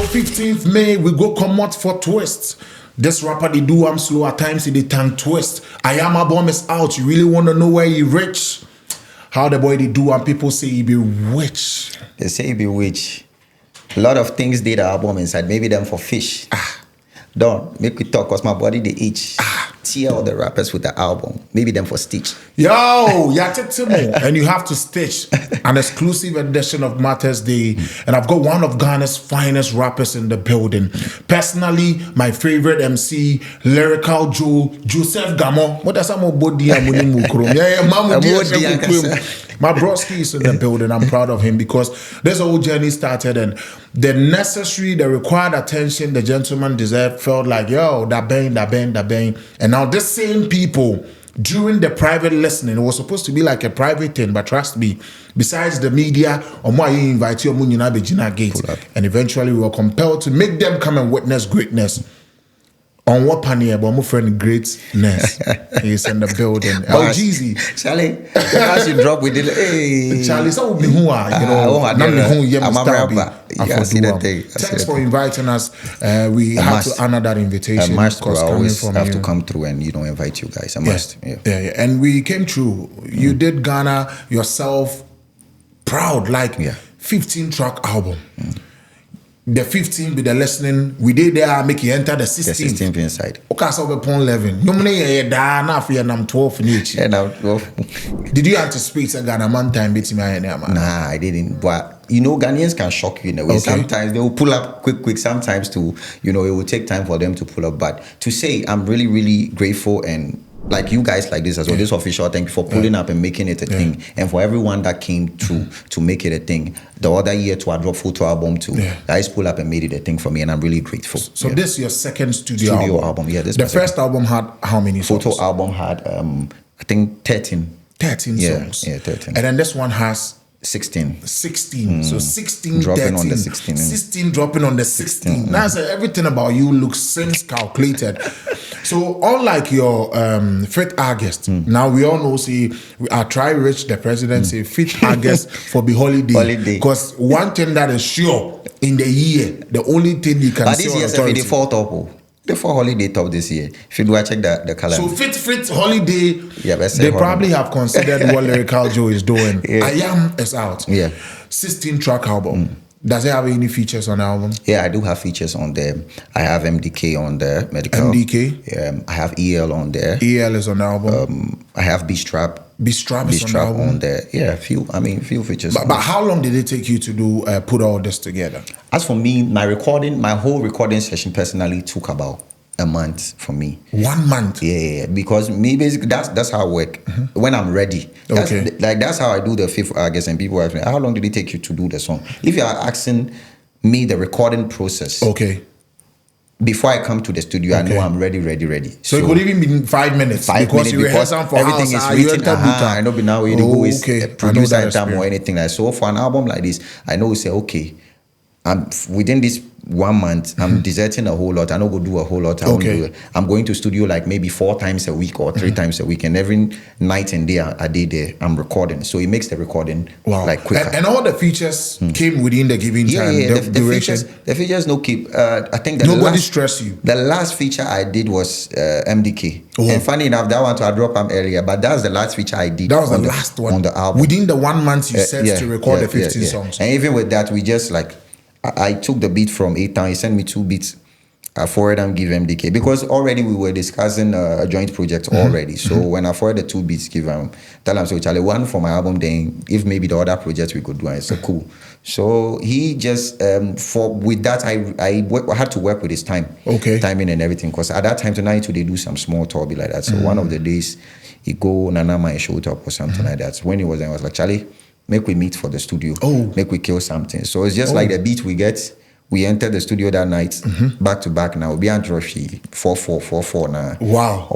15th May, we go come out for twist. This rapper, they do I'm slow at times, they tongue twist. I am a bomb is out. You really want to know where he rich? How the boy they do and people say he be witch. They say he be witch. A lot of things did the album inside. Maybe them for fish. Don't make we talk cause my body they itch. Tear all the rappers with the album. Maybe them for stitch. Yo, and you have to stitch an exclusive edition of Matters Day. And I've got one of Ghana's finest rappers in the building. Personally, my favorite MC, Lyrical Joe, Joseph Gamo. What does body my broski is in the building. I'm proud of him because this whole journey started and the required attention the gentleman deserved felt like, yo, that bang. And now the same people, during the private listening, it was supposed to be like a private thing, but trust me, besides the media, invite you gate. And eventually we were compelled to make them come and witness greatness. On what panier, but my friend greatness is in the building. Oh, Jeezy. Charlie, as you drop with it, hey. Charlie, so be who are, you know, I'm a rapper. Thanks for inviting us. We have to honor that invitation. I always have to come through and, invite you guys. I must. Yeah. And we came through. You did Ghana yourself proud, like 15-track album. The 15 be the listening. We did there make you enter the 16th. The 16th inside. Okay, so we upon 11. You mean I'm 12 in each. Yeah, now 12. Did you anticipate a Ghana man time beating my man? Nah, I didn't. But Ghanaians can shock you in a way. Okay. Sometimes they will pull up quick. Sometimes it will take time for them to pull up. But to say I'm really, really grateful and like you guys like this as well, this official, thank you for pulling up and making it a thing, and for everyone that came to make it a thing. The other year to our drop photo album too, guys pull up and made it a thing for me, and I'm really grateful. So this is your second studio album. Yeah, this the first album had how many songs? Photo album had I think 13 songs. Yeah, 13. And then this one has 16. So 16 dropping 13. on the 16. 16 dropping on the 16. Now everything about you looks since calculated. So unlike your 5th August, now we all know I try reach the president say 5th August for the holiday. Because one thing that is sure in the year, the only thing you can see on authority. The 4 holiday top this year. If you do, I check the calendar. So 5th holiday, they probably have considered what Lyrical Joe is doing. I Am is out. 16-track album. Does it have any features on the album? Yeah, I do have features on there. I have MDK on there, medical. MDK? Yeah, I have EL on there. EL is on the album. I have B-Strap. B-Strap is on there. Yeah, few features. But how long did it take you to put all this together? As for me, my whole recording session personally took about a month for me. 1 month? Yeah, because me basically that's how I work. When I'm ready. That's how I do the 5th August, and people ask me, how long did it take you to do the song? If you are asking me the recording process. Okay. Before I come to the studio, I know I'm ready. So it could even be 5 minutes. Because everything is written. I know now who is a producer at time or anything like. So for an album like this, I know we say, okay, I'm within this 1 month, I'm deserting a whole lot. I don't go do a whole lot. I'm going to studio like maybe 4 times a week or 3 times a week, and every night and day I did there, I'm recording. So it makes the recording like quicker. And all the features came within the given time. The features no keep. I think nobody stress you. The last feature I did was MDK. And funny enough, that one I dropped earlier, but that was the last feature I did. That was the last one on the album. Within the 1 month you said to record the 15 songs. And even with that, we just like. I took the beat from 8 Town. He sent me 2 beats. I forwarded and give MDK because already we were discussing a joint project already. So when I forwarded the 2 beats, give him, tell him, so Charlie, one for my album, then if maybe the other project we could do, and it's cool. So he just with that I had to work with his timing and everything, because at that time tonight they do some small tour be like that. So one of the days he go Nanama and showed up or something like that. So when he was there, I was like, Charlie, make we meet for the studio. Make we kill something. So it's just like the beat we get. We entered the studio that night, back to back now. We are Droshi 4-4 now. Wow.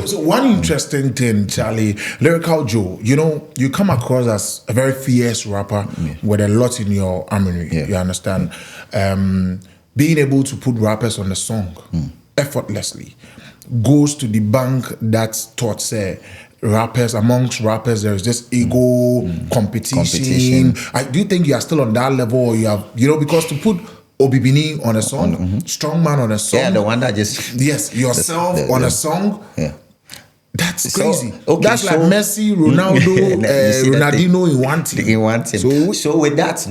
So one interesting thing, Charlie, Lyrical Joe, you come across as a very fierce rapper with a lot in your armory. You understand? Being able to put rappers on the song effortlessly goes to debunk that thought, say, rappers, amongst rappers, there is this ego competition. Do you think you are still on that level, or you have, because to put Obibini on a song, Strongman on a song, yeah, the one that just yourself on a song, yeah. That's crazy. So, okay, that's like Messi, Ronaldo, Ronaldinho in one team. In one team. So with that,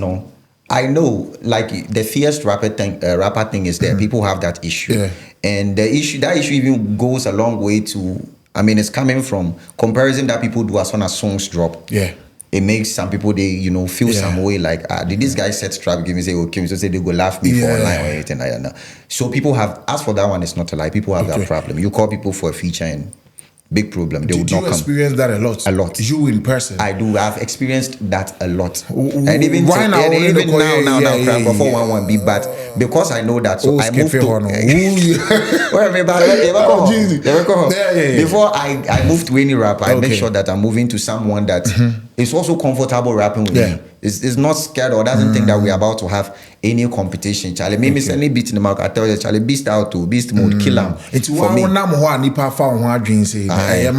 I know, like the fierce rapper thing is there. People have that issue, and that issue even goes a long way to. I mean, it's coming from comparison that people do as soon as songs drop. Yeah. It makes some people, they feel some way like, did this guy set trap, give me say, okay, so say they go laugh me for online or anything like that. So people have, as for that one, it's not a lie. People have that problem. You call people for a feature and big problem. They would not come. Did you experience that a lot? A lot. You in person? I do. I've experienced that a lot. And even now, before 1-1B, but because I know that, so I moved to. Before I moved to any rap, I make sure that I'm moving to someone that is also comfortable rapping with me. Is not scared or doesn't think that we're about to have any competition. Charlie, maybe any beat in the market. I tell you, Charlie, beast out to beast mode, kill him. It's one nipa found one dream say. And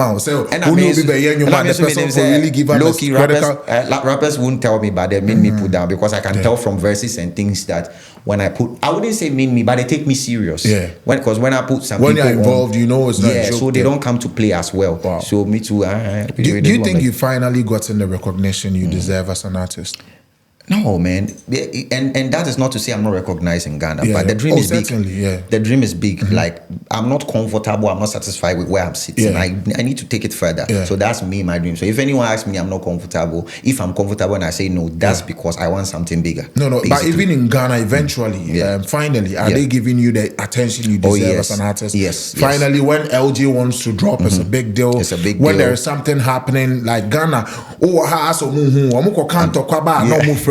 rappers won't tell me, but they made me put down because I can tell from verses and things that when I put, I wouldn't say mean me, but they take me serious. Yeah. Because when I put some when people you're involved, on, it's not a joke. So they don't come to play as well. Wow. So me too. Do you think you finally gotten the recognition you deserve as an artist? No, man, and that is not to say I'm not recognized in Ghana, but the dream is big. The dream is big. Like I'm not comfortable, I'm not satisfied with where I'm sitting. I need to take it further. So that's me, my dream. So if anyone asks me, I'm not comfortable. If I'm comfortable and I say no, that's because I want something bigger. No, basically. But even in Ghana, eventually, finally, are they giving you the attention you deserve as an artist? Yes. Finally, when LG wants to drop, it's a big deal. It's a big when deal. there is something happening, like Ghana,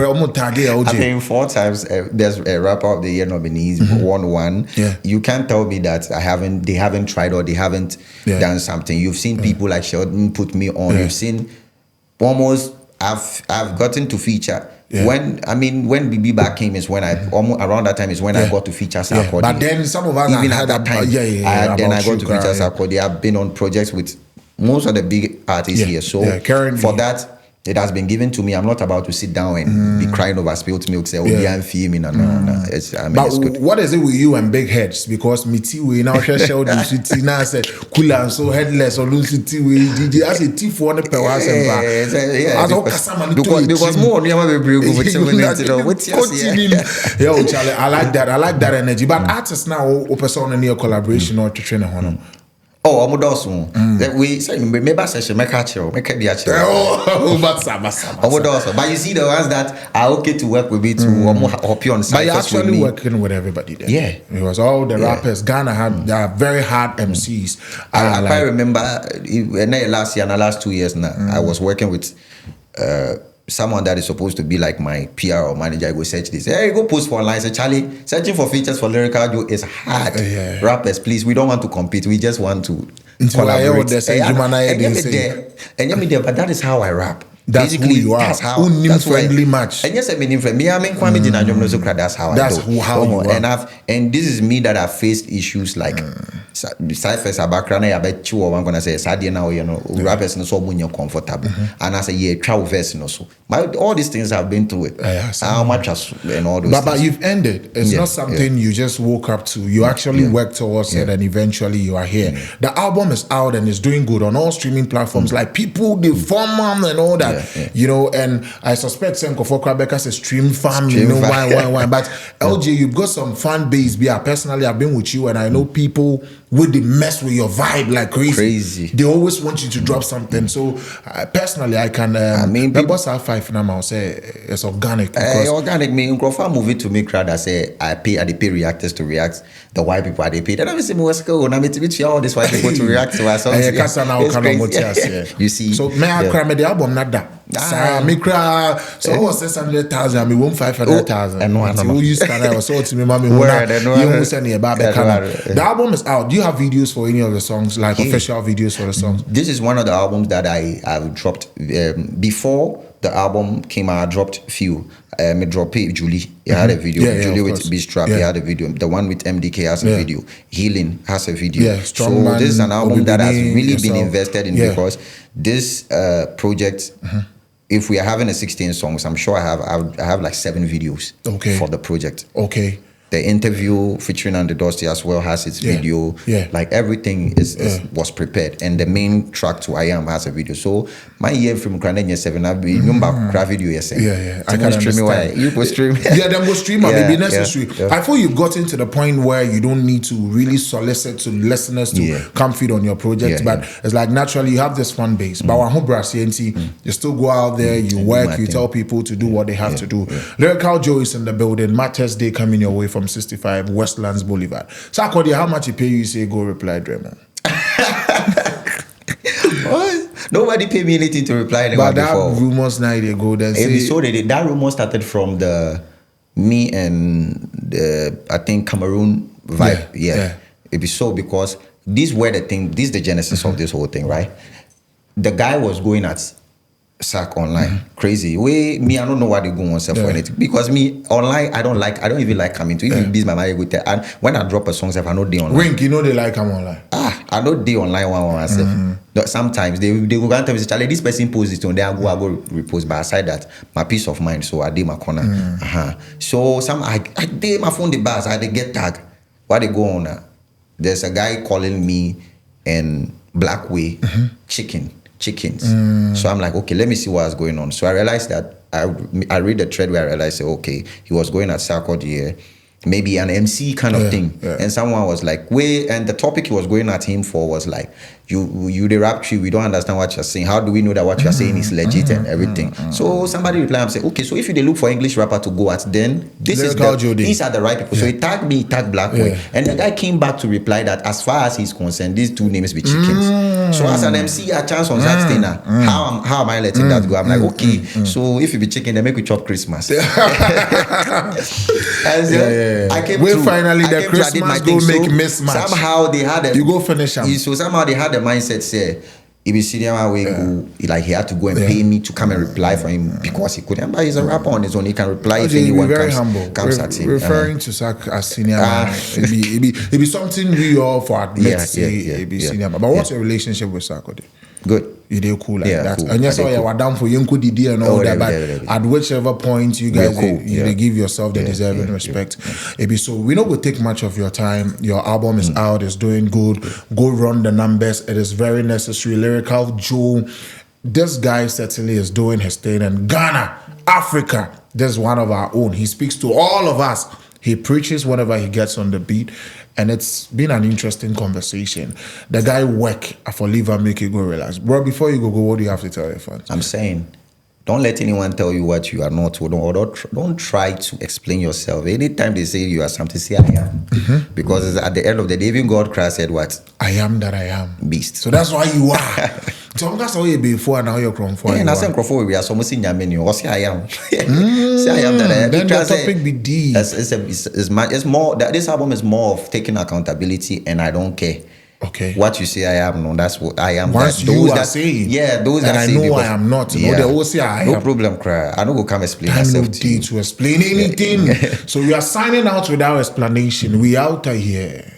I think 4 times there's a rapper of the year nominees, won one. You can't tell me that they haven't tried or they haven't done something. You've seen people like Sheldon put me on. You've seen almost I've gotten to feature. When BB back came is when I almost around that time is when I got to feature Sarkodie. But then some of us even at that time, then I got to feature Sarkodie. I've been on projects with most of the big artists here. So for that, it has been given to me. I'm not about to sit down and be crying over spilled milk. Say, I'm feeling. No. It's good. What is it with you and big heads? Because we now share now say cool and so headless or lose we as a thief for the power because more Charlie, I like that energy. But artists now open on a new collaboration or to train a Oh, I'm also. We say maybe session make a chill, make a be a chill. But you see the ones that are okay to work with me to help you on side. But you're actually working with everybody there. Yeah, it was all the rappers. Ghana had they are very hard MCs. I remember last year and the last 2 years now. I was working with someone that is supposed to be like my PR or manager. I go search this. Hey, go post for online. Say, Charlie, searching for features for Lyrical Joe is hard. Rappers, please, we don't want to compete. We just want to collaborate. But that is how I rap. That's basically, who you are. That's how. Friendly match. And yes, I mean, friend. That's how I do. How you are. And this is me that I've faced issues like ciphers are background. I bet you I'm gonna say Sadia now. Rappers no so when comfortable. And I say travel verse no so. All these things I've been through it. How much and all those. But you've ended. It's not something you just woke up to. You actually worked towards it, and eventually you are here. The album is out and it's doing good on all streaming platforms. Like people, the form and all that. And I suspect Senko for Quebec as a stream farm, why. But LJ, you've got some fan base. Personally, I've been with you, and I know people would mess with your vibe like crazy. They always want you to drop something. So personally, I can. The boss R5 now I'll say it's organic. Organic mean Grofa movie to make rather say I pay reactors to react. The white people they pay. Then I say let's go. Now me all these white people to react to us. You see. So may I cry the album not that. Me cry. So I was 600,000. I won 500,000. And who used to so to me, mommy. The album is out. Do you have videos for any of the songs, like official videos for the songs? This is one of the albums that I have dropped before the album came out, I dropped few. Me drop it, Julie. He had a video. Julie with Beast Trap, he had a video. The one with MDK has a video. Healing has a video. So this is an album that has really been invested in because this project, if we are having a 16 songs, I'm sure I have like 7 videos for the project. The interview featuring on the Dusty as well has its video. Like everything was prepared, and the main track to I Am has a video. So my year from Granada 7, I've been craft video. I can stream. You go stream. Them go stream. Maybe necessary. I thought you've gotten to the point where you don't need to really solicit to listeners to come feed on your project, but it's like naturally you have this fan base. But you still go out there, you work, you tell people to do what they have to do. Lyrical Joe is in the building. Matters Day coming your way from 65 Westlands Boulevard. So how much he pay you? Say go reply, Draymond. Nobody pay me anything to reply. But that rumors now they go then. That rumor started from me and I think Cameroon vibe. It be so because these were the thing. This is the genesis of this whole thing, right? The guy was going at Sack online, crazy. I don't know why they go on self for anything because me online, I don't even like coming to even busy my mind with that. And when I drop a song, I know they online. Wink, you know they like come online. I know they online one myself. Sometimes they go and tell me, Charlie, this person posts it on there. I go repost. But aside that, my peace of mind. So I did my corner. So I did my phone the bars. I did get tagged. Why they go on? There's a guy calling me and Blackway chickens. So I'm like, okay, let me see what's going on. So I realized that I read the thread where I realized, okay, he was going at Sarkodie here, maybe an MC kind of thing. And someone was like, and the topic he was going at him for was like, you the rap tree, we don't understand what you're saying. How do we know that what you're saying is legit and everything? So somebody replied and said, okay, so if you look for English rapper to go at, then these are the right people. So he tagged me, he tagged Blackway. And the guy came back to reply that as far as he's concerned, these two names be chickens. So as an MC, a chance on that thing. How am I letting that go? I'm like, okay, so if you be chicken, then make we chop Christmas. I came to finally the Christmas go make mismatch. Somehow they had you go finish them. So somehow they had the mindset say if you see them way go, like he had to go and pay me to come and reply for him because he couldn't. But he's a rapper on his own. He can reply if anyone comes at him. Referring to Sack as senior man, it be something we all for admit say be senior man. But what's your relationship with Sarkodie? Good. You do cool like that. Cool. And yes, you were down for Yenko Didi and all that, but at whichever point you guys they give yourself the deserving respect. So we don't go take much of your time. Your album is out, it's doing good. Go run the numbers. It is very necessary. Lyrical Joe, this guy certainly is doing his thing in Ghana, Africa. This is one of our own. He speaks to all of us. He preaches whenever he gets on the beat. And it's been an interesting conversation. The guy work for leave and make you go relax. Bro, before you go, what do you have to tell your fans? I'm saying, don't let anyone tell you what you are not, or don't try to explain yourself. Anytime they say you are something, say I am. Because at the end of the day, even God Christ said what? I am that I am. Beast. So that's why you are. So that's how you before and now you're from for. And I say we are so much in your menu. Or say I am. Say I am that I am. Then the topic be deep. It's more that this album is more of taking accountability, and I don't care. Okay. What you say I am, no, that's what I am. Once those you that are saying, those and that I say know I am not. Yeah. They always say I no am. problem, cry. I don't go come explain I myself no to you. to explain anything. So we are signing out without explanation. We out here.